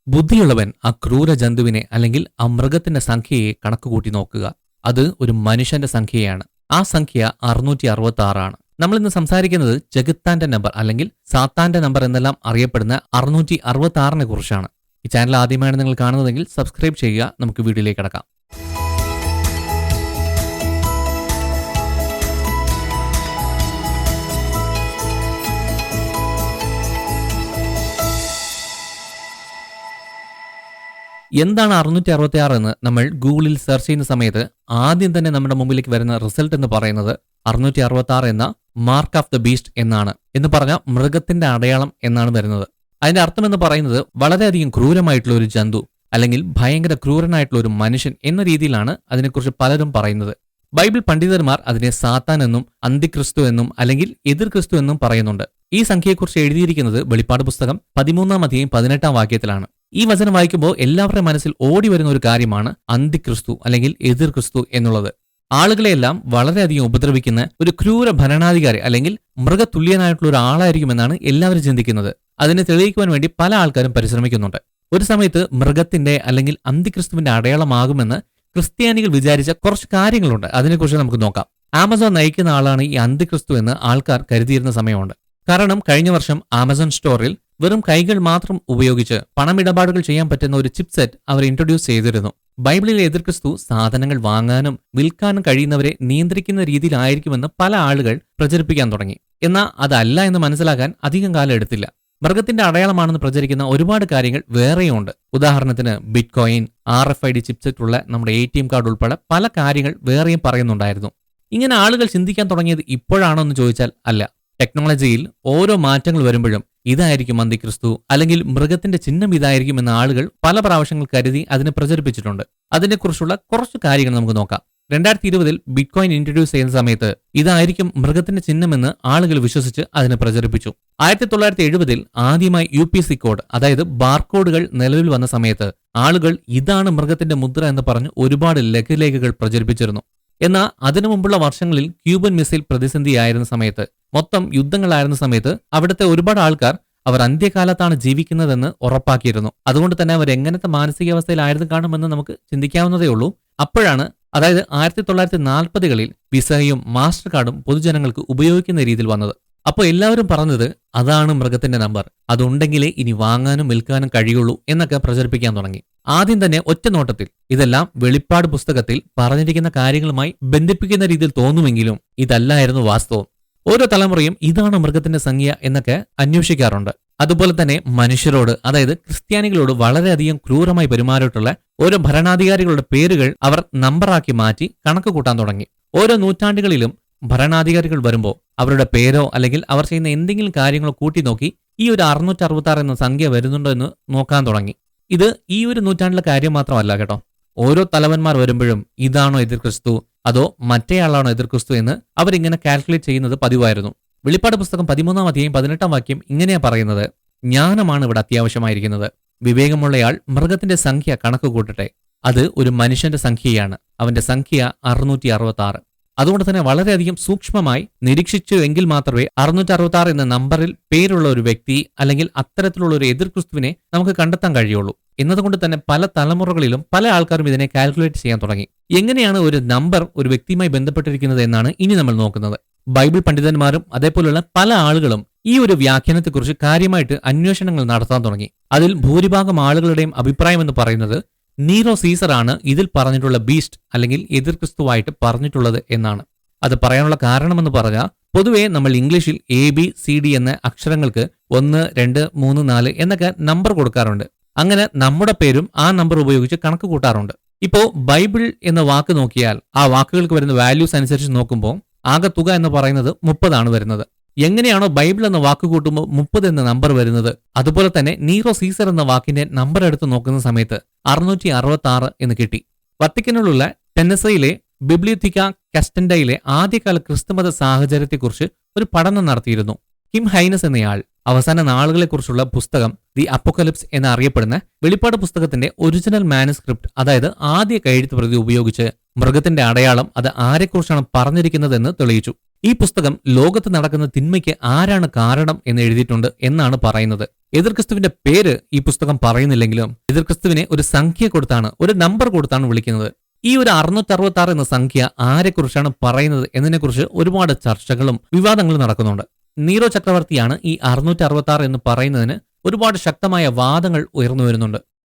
ബുദ്ധിയുള്ളവൻ ആ ക്രൂര ജന്തുവിനെ അല്ലെങ്കിൽ ആ മൃഗത്തിന്റെ സംഖ്യയെ കണക്കുകൂട്ടി നോക്കുക. അത് ഒരു മനുഷ്യന്റെ സംഖ്യയാണ്. ആ സംഖ്യ 666 ആണ്. നമ്മൾ ഇന്ന് സംസാരിക്കുന്നത് ജഗത്താന്റെ നമ്പർ അല്ലെങ്കിൽ സാത്താന്റെ നമ്പർ എന്നെല്ലാം അറിയപ്പെടുന്ന 666 കുറിച്ചാണ്. ഈ ചാനൽ ആദ്യമായാണ് നിങ്ങൾ കാണുന്നതെങ്കിൽ സബ്സ്ക്രൈബ് ചെയ്യുക. നമുക്ക് വീഡിയോയിലേക്ക് കടക്കാം. എന്താണ് 666 എന്ന് നമ്മൾ ഗൂഗിളിൽ സെർച്ച് ചെയ്യുന്ന സമയത്ത് ആദ്യം തന്നെ നമ്മുടെ മുമ്പിലേക്ക് വരുന്ന റിസൾട്ട് എന്ന് പറയുന്നത് 666 എന്ന മാർക്ക് ഓഫ് ദ ബീസ്റ്റ് എന്നാണ്. എന്ന് പറഞ്ഞാൽ മൃഗത്തിന്റെ അടയാളം എന്നാണ് വരുന്നത്. അതിന്റെ അർത്ഥം എന്ന് പറയുന്നത് വളരെയധികം ക്രൂരമായിട്ടുള്ള ഒരു ജന്തു അല്ലെങ്കിൽ ഭയങ്കര ക്രൂരനായിട്ടുള്ള ഒരു മനുഷ്യൻ എന്ന രീതിയിലാണ് അതിനെക്കുറിച്ച് പലരും പറയുന്നത്. ബൈബിൾ പണ്ഡിതന്മാർ അതിനെ സാത്താൻ എന്നും അന്തിക്രിസ്തു എന്നും അല്ലെങ്കിൽ എതിർ ക്രിസ്തു എന്നും പറയുന്നുണ്ട്. ഈ സംഖ്യയെക്കുറിച്ച് എഴുതിയിരിക്കുന്നത് വെളിപ്പാട് പുസ്തകം 13 അധ്യായം 18 വാക്യത്തിലാണ്. ഈ വചനം വായിക്കുമ്പോൾ എല്ലാവരുടെയും മനസ്സിൽ ഓടി വരുന്ന ഒരു കാര്യമാണ് അന്തിക്രിസ്തു അല്ലെങ്കിൽ എതിർ ക്രിസ്തു എന്നുള്ളത്. ആളുകളെയെല്ലാം വളരെയധികം ഉപദ്രവിക്കുന്ന ഒരു ക്രൂര ഭരണാധികാരി അല്ലെങ്കിൽ മൃഗതുല്യനായിട്ടുള്ള ഒരു ആളായിരിക്കുമെന്നാണ് എല്ലാവരും ചിന്തിക്കുന്നത്. അതിനെ തെളിയിക്കുവാൻ വേണ്ടി പല ആൾക്കാരും പരിശ്രമിക്കുന്നുണ്ട്. ഒരു സമയത്ത് മൃഗത്തിന്റെ അല്ലെങ്കിൽ അന്തിക്രിസ്തുവിന്റെ അടയാളമാകുമെന്ന് ക്രിസ്ത്യാനികൾ വിചാരിച്ച കുറച്ച് കാര്യങ്ങളുണ്ട്. അതിനെക്കുറിച്ച് നമുക്ക് നോക്കാം. ആമസോൺ നയിക്കുന്ന ആളാണ് ഈ അന്തിക്രിസ്തു എന്ന് ആൾക്കാർ കരുതിയിരുന്ന സമയമുണ്ട്. കാരണം കഴിഞ്ഞ വർഷം ആമസോൺ സ്റ്റോറിൽ വെറും കൈകൾ മാത്രം ഉപയോഗിച്ച് പണമിടപാടുകൾ ചെയ്യാൻ പറ്റുന്ന ഒരു ചിപ്സെറ്റ് അവർ ഇൻട്രൊഡ്യൂസ് ചെയ്തിരുന്നു. ബൈബിളിലെ എതിർ ക്രിസ്തു സാധനങ്ങൾ വാങ്ങാനും വിൽക്കാനും കഴിയുന്നവരെ നിയന്ത്രിക്കുന്ന രീതിയിലായിരിക്കുമെന്ന് പല ആളുകൾ പ്രചരിപ്പിക്കാൻ തുടങ്ങി. എന്നാൽ അതല്ല എന്ന് മനസ്സിലാക്കാൻ അധികം കാലം എടുത്തില്ല. മൃഗത്തിന്റെ അടയാളമാണെന്ന് പ്രചരിക്കുന്ന ഒരുപാട് കാര്യങ്ങൾ വേറെയുണ്ട്. ഉദാഹരണത്തിന് ബിറ്റ്കോയിൻ, RFID ചിപ്സെറ്റ് ഉള്ള നമ്മുടെ ATM കാർഡ് ഉൾപ്പെടെ പല കാര്യങ്ങൾ വേറെയും പറയുന്നുണ്ടായിരുന്നു. ഇങ്ങനെ ആളുകൾ ചിന്തിക്കാൻ തുടങ്ങിയത് ഇപ്പോഴാണോ എന്ന് ചോദിച്ചാൽ അല്ല. ടെക്നോളജിയിൽ ഓരോ മാറ്റങ്ങൾ വരുമ്പോഴും ഇതായിരിക്കും അന്തിക്രിസ്തു അല്ലെങ്കിൽ മൃഗത്തിന്റെ ചിഹ്നം ഇതായിരിക്കും എന്ന ആളുകൾ പല പ്രാവശ്യങ്ങൾ കരുതി അതിനെ പ്രചരിപ്പിച്ചിട്ടുണ്ട്. അതിനെക്കുറിച്ചുള്ള കുറച്ച് കാര്യങ്ങൾ നമുക്ക് നോക്കാം. 2020 ബിറ്റ്കോയിൻ ഇൻട്രൊഡ്യൂസ് ചെയ്യുന്ന സമയത്ത് ഇതായിരിക്കും മൃഗത്തിന്റെ ചിഹ്നമെന്ന് ആളുകൾ വിശ്വസിച്ച് അതിനെ പ്രചരിപ്പിച്ചു. 1970 ആദ്യമായി UPC കോഡ് അതായത് ബാർകോഡുകൾ നിലവിൽ വന്ന സമയത്ത് ആളുകൾ ഇതാണ് മൃഗത്തിന്റെ മുദ്ര എന്ന് പറഞ്ഞ് ഒരുപാട് ലഘുലേഖകൾ പ്രചരിപ്പിച്ചിരുന്നു. എന്നാൽ അതിനു മുമ്പുള്ള വർഷങ്ങളിൽ ക്യൂബൻ മിസൈൽ പ്രതിസന്ധിയായിരുന്ന സമയത്ത്, മൊത്തം യുദ്ധങ്ങളായിരുന്ന സമയത്ത് അവിടുത്തെ ഒരുപാട് ആൾക്കാർ അവർ അന്ത്യകാലത്താണ് ജീവിക്കുന്നതെന്ന് ഉറപ്പാക്കിയിരുന്നു. അതുകൊണ്ട് തന്നെ അവർ എങ്ങനത്തെ മാനസികാവസ്ഥയിലായിരുന്നു കാണുമെന്ന് നമുക്ക് ചിന്തിക്കാവുന്നതേ ഉള്ളൂ. അപ്പോഴാണ്, അതായത് 1940കളിൽ വിസയും മാസ്റ്റർ കാർഡും പൊതുജനങ്ങൾക്ക് ഉപയോഗിക്കുന്ന രീതിയിൽ വന്നത്. അപ്പോൾ എല്ലാവരും പറഞ്ഞത് അതാണ് മൃഗത്തിന്റെ നമ്പർ, അതുണ്ടെങ്കിലേ ഇനി വാങ്ങാനും വിൽക്കാനും കഴിയുള്ളൂ എന്നൊക്കെ പ്രചരിപ്പിക്കാൻ തുടങ്ങി. ആദ്യം തന്നെ ഒറ്റ നോട്ടത്തിൽ ഇതെല്ലാം വെളിപ്പാട് പുസ്തകത്തിൽ പറഞ്ഞിരിക്കുന്ന കാര്യങ്ങളുമായി ബന്ധിപ്പിക്കുന്ന രീതിയിൽ തോന്നുമെങ്കിലും ഇതല്ലായിരുന്നു വാസ്തവം. ഓരോ തലമുറയും ഇതാണ് മൃഗത്തിന്റെ സംഖ്യ എന്നൊക്കെ അന്വേഷിക്കാറുണ്ട്. അതുപോലെ തന്നെ മനുഷ്യരോട്, അതായത് ക്രിസ്ത്യാനികളോട് വളരെയധികം ക്രൂരമായി പെരുമാറിയിട്ടുള്ള ഓരോ ഭരണാധികാരികളുടെ പേരുകൾ അവർ നമ്പറാക്കി മാറ്റി കണക്ക് കൂട്ടാൻ തുടങ്ങി. ഓരോ നൂറ്റാണ്ടുകളിലും ഭരണാധികാരികൾ വരുമ്പോൾ അവരുടെ പേരോ അല്ലെങ്കിൽ അവർ ചെയ്യുന്ന എന്തെങ്കിലും കാര്യങ്ങളോ കൂട്ടി നോക്കി ഈ ഒരു 666 എന്ന സംഖ്യ വരുന്നുണ്ടോ എന്ന് നോക്കാൻ തുടങ്ങി. ഇത് ഈ ഒരു നൂറ്റാണ്ടിലെ കാര്യം മാത്രമല്ല കേട്ടോ. ഓരോ തലവന്മാർ വരുമ്പോഴും ഇതാണോ എതിർ ക്രിസ്തു അതോ മറ്റേയാളാണോ എതിർ ക്രിസ്തു എന്ന് അവരിങ്ങനെ കാൽക്കുലേറ്റ് ചെയ്യുന്നത് പതിവായിരുന്നു. വെളിപ്പാട് പുസ്തകം 13 അധ്യായം 18 വാക്യം ഇങ്ങനെയാ പറയുന്നത്: ജ്ഞാനമാണ് ഇവിടെ അത്യാവശ്യമായിരിക്കുന്നത്. വിവേകമുള്ളയാൾ മൃഗത്തിന്റെ സംഖ്യ കണക്ക് കൂട്ടട്ടെ. അത് ഒരു മനുഷ്യന്റെ സംഖ്യയാണ്. അവന്റെ സംഖ്യ 666. അതുകൊണ്ട് തന്നെ വളരെയധികം സൂക്ഷ്മമായി നിരീക്ഷിച്ചു എങ്കിൽ മാത്രമേ 666 എന്ന നമ്പറിൽ പേരുള്ള ഒരു വ്യക്തി അല്ലെങ്കിൽ അത്തരത്തിലുള്ള ഒരു എതിർ ക്രിസ്തുവിനെ നമുക്ക് കണ്ടെത്താൻ കഴിയുള്ളൂ. എന്നതുകൊണ്ട് തന്നെ പല തലമുറകളിലും പല ആൾക്കാരും ഇതിനെ കാൽക്കുലേറ്റ് ചെയ്യാൻ തുടങ്ങി. എങ്ങനെയാണ് ഒരു നമ്പർ ഒരു വ്യക്തിയുമായി ബന്ധപ്പെട്ടിരിക്കുന്നത് എന്നാണ് ഇനി നമ്മൾ നോക്കുന്നത്. ബൈബിൾ പണ്ഡിതന്മാരും അതേപോലുള്ള പല ആളുകളും ഈ ഒരു വ്യാഖ്യാനത്തെക്കുറിച്ച് കാര്യമായിട്ട് അന്വേഷണങ്ങൾ നടത്താൻ തുടങ്ങി. അതിൽ ഭൂരിഭാഗം ആളുകളുടെയും അഭിപ്രായം എന്ന് പറയുന്നത് നീറോ സീസറാണ് ഇതിൽ പറഞ്ഞിട്ടുള്ള ബീസ്റ്റ് അല്ലെങ്കിൽ എതിർ ക്രിസ്തുവായിട്ട് പറഞ്ഞിട്ടുള്ളത് എന്നാണ്. അത് പറയാനുള്ള കാരണമെന്ന് പറഞ്ഞാൽ, പൊതുവെ നമ്മൾ ഇംഗ്ലീഷിൽ ABCD എന്ന അക്ഷരങ്ങൾക്ക് 1, 2, 3, 4 എന്നൊക്കെ നമ്പർ കൊടുക്കാറുണ്ട്. അങ്ങനെ നമ്മുടെ പേരും ആ നമ്പർ ഉപയോഗിച്ച് കണക്ക് കൂട്ടാറുണ്ട്. ഇപ്പോ ബൈബിൾ എന്ന വാക്ക് നോക്കിയാൽ ആ വാക്കുകൾക്ക് വരുന്ന വാല്യൂസ് അനുസരിച്ച് നോക്കുമ്പോൾ ആകെ തുക എന്ന് പറയുന്നത് 30 ആണ് വരുന്നത്. എങ്ങനെയാണോ ബൈബിൾ എന്ന വാക്ക് കൂട്ടുമ്പോൾ 30 എന്ന നമ്പർ വരുന്നത്, അതുപോലെ തന്നെ നീറോ സീസർ എന്ന വാക്കിന്റെ നമ്പർ എടുത്ത് നോക്കുന്ന സമയത്ത് 666 എന്ന് കിട്ടി. വത്തിക്കനിലുള്ള ടെന്നസയിലെ ബിബ്ലിയോഥീക്ക കസ്റ്റൻഡയിലെ ആദ്യകാല ക്രിസ്തുമത സാഹചര്യത്തെക്കുറിച്ച് ഒരു പഠനം നടത്തിയിരുന്നു. കിം ഹൈനസ് എന്നയാൾ അവസാന നാളുകളെക്കുറിച്ചുള്ള പുസ്തകം ദി അപ്പോക്കലിപ്സ് എന്നറിയപ്പെടുന്ന വെളിപ്പാട് പുസ്തകത്തിന്റെ ഒറിജിനൽ മാനുസ്ക്രിപ്റ്റ്, അതായത് ആദ്യ കൈയെഴുത്ത് പ്രതി ഉപയോഗിച്ച് മൃഗത്തിന്റെ അടയാളം അത് ആരെക്കുറിച്ചാണ് പറഞ്ഞിരിക്കുന്നതെന്ന് തെളിയിച്ചു. ഈ പുസ്തകം ലോകത്ത് നടക്കുന്ന തിന്മയ്ക്ക് ആരാണ് കാരണം എന്ന് എഴുതിയിട്ടുണ്ട് എന്നാണ് പറയുന്നത്. എതിർക്രിസ്തുവിന്റെ പേര് ഈ പുസ്തകം പറയുന്നില്ലെങ്കിലും എതിർക്രിസ്തുവിനെ ഒരു സംഖ്യ കൊടുത്താണ്, ഒരു നമ്പർ കൊടുത്താണ് വിളിക്കുന്നത്. ഈ ഒരു 666 എന്ന സംഖ്യ ആരെക്കുറിച്ചാണ് പറയുന്നത് എന്നതിനെക്കുറിച്ച് ഒരുപാട് ചർച്ചകളും വിവാദങ്ങളും നടക്കുന്നുണ്ട്. നീറോ ചക്രവർത്തിയാണ് ഈ 666 എന്ന് പറയുന്നതിന് ഒരുപാട് ശക്തമായ വാദങ്ങൾ ഉയർന്നു വരുന്നുണ്ട്.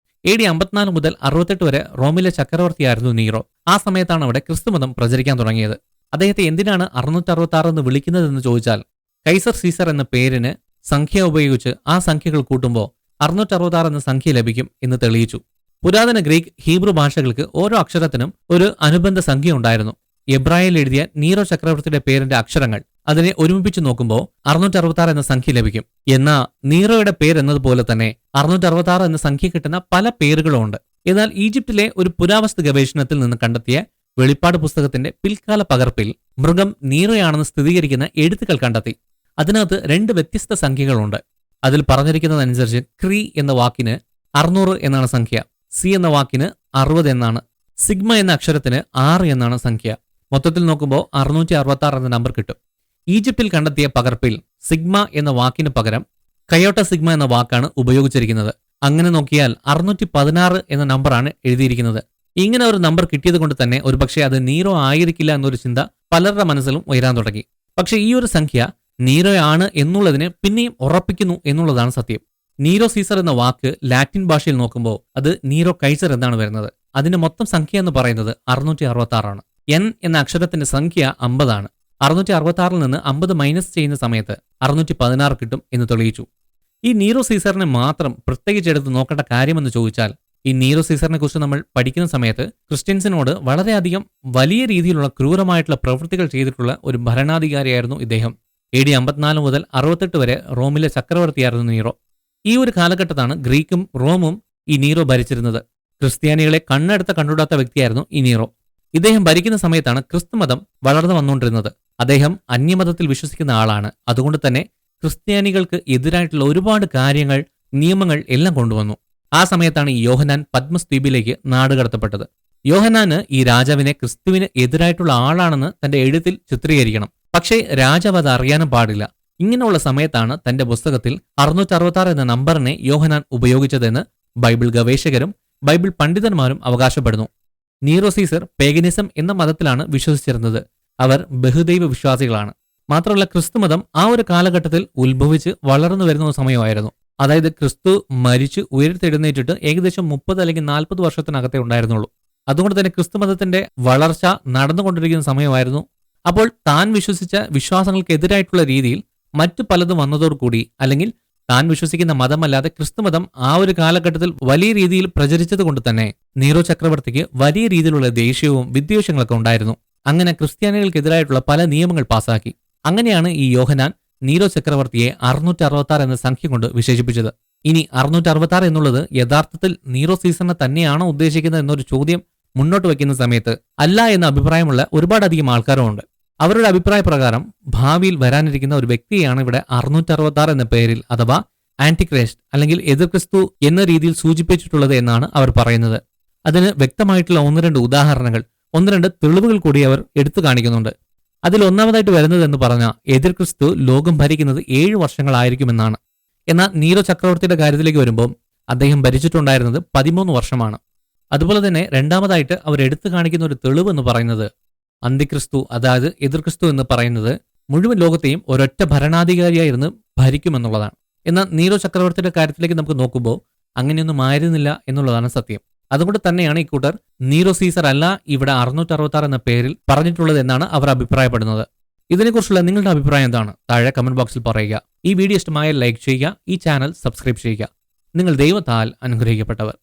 AD 54 മുതൽ 68 വരെ റോമിലെ ചക്രവർത്തിയായിരുന്നു നീറോ. ആ സമയത്താണ് അവിടെ ക്രിസ്തുമതം പ്രചരിക്കാൻ തുടങ്ങിയത്. അദ്ദേഹത്തെ എന്തിനാണ് 666 എന്ന് വിളിക്കുന്നതെന്ന് ചോദിച്ചാൽ, കൈസർ സീസർ എന്ന പേരിന് സംഖ്യ ഉപയോഗിച്ച് ആ സംഖ്യകൾ കൂട്ടുമ്പോൾ 666 എന്ന സംഖ്യ ലഭിക്കും എന്ന് തെളിയിച്ചു. പുരാതന ഗ്രീക്ക്, ഹീബ്രു ഭാഷകൾക്ക് ഓരോ അക്ഷരത്തിനും ഒരു അനുബന്ധ സംഖ്യ ഉണ്ടായിരുന്നു. എബ്രായയിൽ എഴുതിയ നീറോ ചക്രവർത്തിയുടെ പേരിന്റെ അക്ഷരങ്ങൾ അതിനെ ഒരുമിപ്പിച്ച് നോക്കുമ്പോൾ 666 എന്ന സംഖ്യ ലഭിക്കും. എന്നാൽ നീറോയുടെ പേരെന്നതുപോലെ തന്നെ 666 എന്ന സംഖ്യ കിട്ടുന്ന പല പേരുകളും ഉണ്ട്. എന്നാൽ ഈജിപ്തിലെ ഒരു പുരാവസ്തു ഗവേഷണത്തിൽ നിന്ന് കണ്ടെത്തിയ വെളിപ്പാട് പുസ്തകത്തിന്റെ പിൽക്കാല പകർപ്പിൽ മൃഗം നീറോയാണെന്ന് സ്ഥിരീകരിക്കുന്ന എഴുത്തുകൾ കണ്ടെത്തി. അതിനകത്ത് 2 വ്യത്യസ്ത സംഖ്യകളുണ്ട്. അതിൽ പറഞ്ഞിരിക്കുന്നതനുസരിച്ച് ക്രീ എന്ന വാക്കിന് 600 എന്നാണ് സംഖ്യ, സി എന്ന വാക്കിന് 60 എന്നാണ്, സിഗ്മ എന്ന അക്ഷരത്തിന് 6 എന്നാണ് സംഖ്യ. മൊത്തത്തിൽ നോക്കുമ്പോൾ 666 എന്ന നമ്പർ കിട്ടും. ഈജിപ്തിൽ കണ്ടെത്തിയ പകർപ്പിൽ സിഗ്മ എന്ന വാക്കിന് പകരം കയോട്ട സിഗ്മ എന്ന വാക്കാണ് ഉപയോഗിച്ചിരിക്കുന്നത്. അങ്ങനെ നോക്കിയാൽ 616 എന്ന നമ്പറാണ് എഴുതിയിരിക്കുന്നത്. ഇങ്ങനെ ഒരു നമ്പർ കിട്ടിയത് കൊണ്ട് തന്നെ ഒരുപക്ഷെ അത് നീറോ ആയിരിക്കില്ല എന്നൊരു ചിന്ത പലരുടെ മനസ്സിലും ഉയരാൻ തുടങ്ങി. പക്ഷെ ഈ ഒരു സംഖ്യ നീറോയാണ് എന്നുള്ളതിനെ പിന്നെയും ഉറപ്പിക്കുന്നു എന്നുള്ളതാണ് സത്യം. നീറോ സീസർ എന്ന വാക്ക് ലാറ്റിൻ ഭാഷയിൽ നോക്കുമ്പോൾ അത് നീറോ കൈസർ എന്നാണ് വരുന്നത്. അതിന്റെ മൊത്തം സംഖ്യ എന്ന് പറയുന്നത് 666 ആണ്. N എന്ന അക്ഷരത്തിന്റെ സംഖ്യ 50 ആണ്. 666 നിന്ന് 50 മൈനസ് ചെയ്യുന്ന സമയത്ത് 616 കിട്ടും എന്ന് തെളിയിച്ചു. ഈ നീറോ സീസറിനെ മാത്രം പ്രത്യേകിച്ചെടുത്ത് നോക്കേണ്ട കാര്യമെന്ന് ചോദിച്ചാൽ, ഈ നീറോ സീസറിനെ കുറിച്ച് നമ്മൾ പഠിക്കുന്ന സമയത്ത് ക്രിസ്ത്യൻസിനോട് വളരെയധികം വലിയ രീതിയിലുള്ള ക്രൂരമായിട്ടുള്ള പ്രവൃത്തികൾ ചെയ്തിട്ടുള്ള ഒരു ഭരണാധികാരിയായിരുന്നു ഇദ്ദേഹം. AD 54 മുതൽ 68 വരെ റോമിലെ ചക്രവർത്തിയായിരുന്നു നീറോ. ഈ ഒരു കാലഘട്ടത്താണ് ഗ്രീക്കും റോമും ഈ നീറോ ഭരിച്ചിരുന്നത്. ക്രിസ്ത്യാനികളെ കണ്ണെടുത്ത കണ്ടുകൂടാത്ത വ്യക്തിയായിരുന്നു ഈ നീറോ. ഇദ്ദേഹം ഭരിക്കുന്ന സമയത്താണ് ക്രിസ്തുമതം വളർന്നു വന്നുകൊണ്ടിരുന്നത്. അദ്ദേഹം അന്യമതത്തിൽ വിശ്വസിക്കുന്ന ആളാണ്. അതുകൊണ്ട് തന്നെ ക്രിസ്ത്യാനികൾക്ക് എതിരായിട്ടുള്ള ഒരുപാട് കാര്യങ്ങൾ, നിയമങ്ങൾ എല്ലാം കൊണ്ടുവന്നു. ആ സമയത്താണ് ഈ യോഹന്നാൻ പത്മസ് ദ്വീപിലേക്ക് നാടുകടത്തപ്പെട്ടത്. യോഹന്നാന് ഈ രാജാവിനെ ക്രിസ്തുവിന് എതിരായിട്ടുള്ള ആളാണെന്ന് തന്റെ എഴുത്തിൽ ചിത്രീകരിക്കണം. പക്ഷേ രാജാവ് അത് അറിയാനും പാടില്ല. ഇങ്ങനെയുള്ള സമയത്താണ് തന്റെ പുസ്തകത്തിൽ 666 എന്ന നമ്പറിനെ യോഹന്നാൻ ഉപയോഗിച്ചതെന്ന് ബൈബിൾ ഗവേഷകരും ബൈബിൾ പണ്ഡിതന്മാരും അവകാശപ്പെടുന്നു. നീറോ സീസർ പേഗനിസം എന്ന മതത്തിലാണ് വിശ്വസിച്ചിരുന്നത്. അവർ ബഹുദൈവ വിശ്വാസികളാണ്. മാത്രമല്ല ക്രിസ്തുമതം ആ ഒരു കാലഘട്ടത്തിൽ ഉത്ഭവിച്ച് വളർന്നു വരുന്ന സമയമായിരുന്നു. അതായത് ക്രിസ്തു മരിച്ച് ഉയർത്തെഴുന്നേറ്റിട്ട് ഏകദേശം 30 അല്ലെങ്കിൽ 40 വർഷത്തിനകത്തേ ഉണ്ടായിരുന്നുള്ളൂ. അതുകൊണ്ട് തന്നെ ക്രിസ്തുമതത്തിന്റെ വളർച്ച നടന്നുകൊണ്ടിരിക്കുന്ന സമയമായിരുന്നു. അപ്പോൾ താൻ വിശ്വസിച്ച വിശ്വാസങ്ങൾക്കെതിരായിട്ടുള്ള രീതിയിൽ മറ്റു പലതും വന്നതോടുകൂടി, അല്ലെങ്കിൽ താൻ വിശ്വസിക്കുന്ന മതമല്ലാതെ ക്രിസ്തുമതം ആ ഒരു കാലഘട്ടത്തിൽ വലിയ രീതിയിൽ പ്രചരിച്ചത് കൊണ്ട് തന്നെ നീറോ ചക്രവർത്തിക്ക് വലിയ രീതിയിലുള്ള ദേഷ്യവും വിദ്വേഷങ്ങളൊക്കെ ഉണ്ടായിരുന്നു. അങ്ങനെ ക്രിസ്ത്യാനികൾക്കെതിരായിട്ടുള്ള പല നിയമങ്ങൾ പാസാക്കി. അങ്ങനെയാണ് ഈ യോഹന്നാൻ നീറോ ചക്രവർത്തിയെ 666 എന്ന സംഖ്യ കൊണ്ട് വിശേഷിപ്പിച്ചത്. ഇനി 666 എന്നുള്ളത് യഥാർത്ഥത്തിൽ നീറോ സീസറിനെ തന്നെയാണോ ഉദ്ദേശിക്കുന്നത് എന്നൊരു ചോദ്യം മുന്നോട്ട് വയ്ക്കുന്ന സമയത്ത് അല്ല എന്ന അഭിപ്രായമുള്ള ഒരുപാടധികം ആൾക്കാരും ഉണ്ട്. അവരുടെ അഭിപ്രായ പ്രകാരം ഭാവിയിൽ വരാനിരിക്കുന്ന ഒരു വ്യക്തിയാണ് ഇവിടെ 666 എന്ന പേരിൽ അഥവാ ആന്റിക്രൈസ്റ്റ് അല്ലെങ്കിൽ എതിർക്രിസ്തു എന്ന രീതിയിൽ സൂചിപ്പിച്ചിട്ടുള്ളത് എന്നാണ് അവർ പറയുന്നത്. അതിന് വ്യക്തമായിട്ടുള്ള 1-2 ഉദാഹരണങ്ങൾ, 1-2 തെളിവുകൾ കൂടി അവർ എടുത്തു കാണിക്കുന്നുണ്ട്. അതിൽ ഒന്നാമതായിട്ട് വരുന്നതെന്ന് പറഞ്ഞാൽ എതിർക്രിസ്തു ലോകം ഭരിക്കുന്നത് 7 വർഷങ്ങളായിരിക്കുമെന്നാണ്. എന്നാൽ നീറോ ചക്രവർത്തിയുടെ കാര്യത്തിലേക്ക് വരുമ്പോൾ അദ്ദേഹം ഭരിച്ചിട്ടുണ്ടായിരുന്നത് 13 വർഷമാണ്. അതുപോലെ തന്നെ രണ്ടാമതായിട്ട് അവർ എടുത്തു കാണിക്കുന്ന ഒരു തെളിവ് എന്ന് പറയുന്നത് അന്തിക്രിസ്തു, അതായത് എതിർക്രിസ്തു എന്ന് പറയുന്നത് മുഴുവൻ ലോകത്തെയും ഒരൊറ്റ ഭരണാധികാരിയായിരുന്ന് ഭരിക്കുമെന്നുള്ളതാണ്. എന്നാൽ നീറോ ചക്രവർത്തിയുടെ കാര്യത്തിലേക്ക് നമുക്ക് നോക്കുമ്പോൾ അങ്ങനെയൊന്നും ആയിരുന്നില്ല എന്നുള്ളതാണ് സത്യം. അതുകൊണ്ട് തന്നെയാണ് ഈ കൂട്ടർ നീറോ സീസർ അല്ല ഇവിടെ 666 എന്ന പേരിൽ പറഞ്ഞിട്ടുള്ളത് എന്നാണ് അവർ അഭിപ്രായപ്പെടുന്നത്. ഇതിനെക്കുറിച്ചുള്ള നിങ്ങളുടെ അഭിപ്രായം എന്താണ്? താഴെ കമന്റ് ബോക്സിൽ പറയുക. ഈ വീഡിയോ ഇഷ്ടമായാൽ ലൈക്ക് ചെയ്യുക, ഈ ചാനൽ സബ്സ്ക്രൈബ് ചെയ്യുക. നിങ്ങൾ ദൈവത്താൽ അനുഗ്രഹിക്കപ്പെട്ടവർ.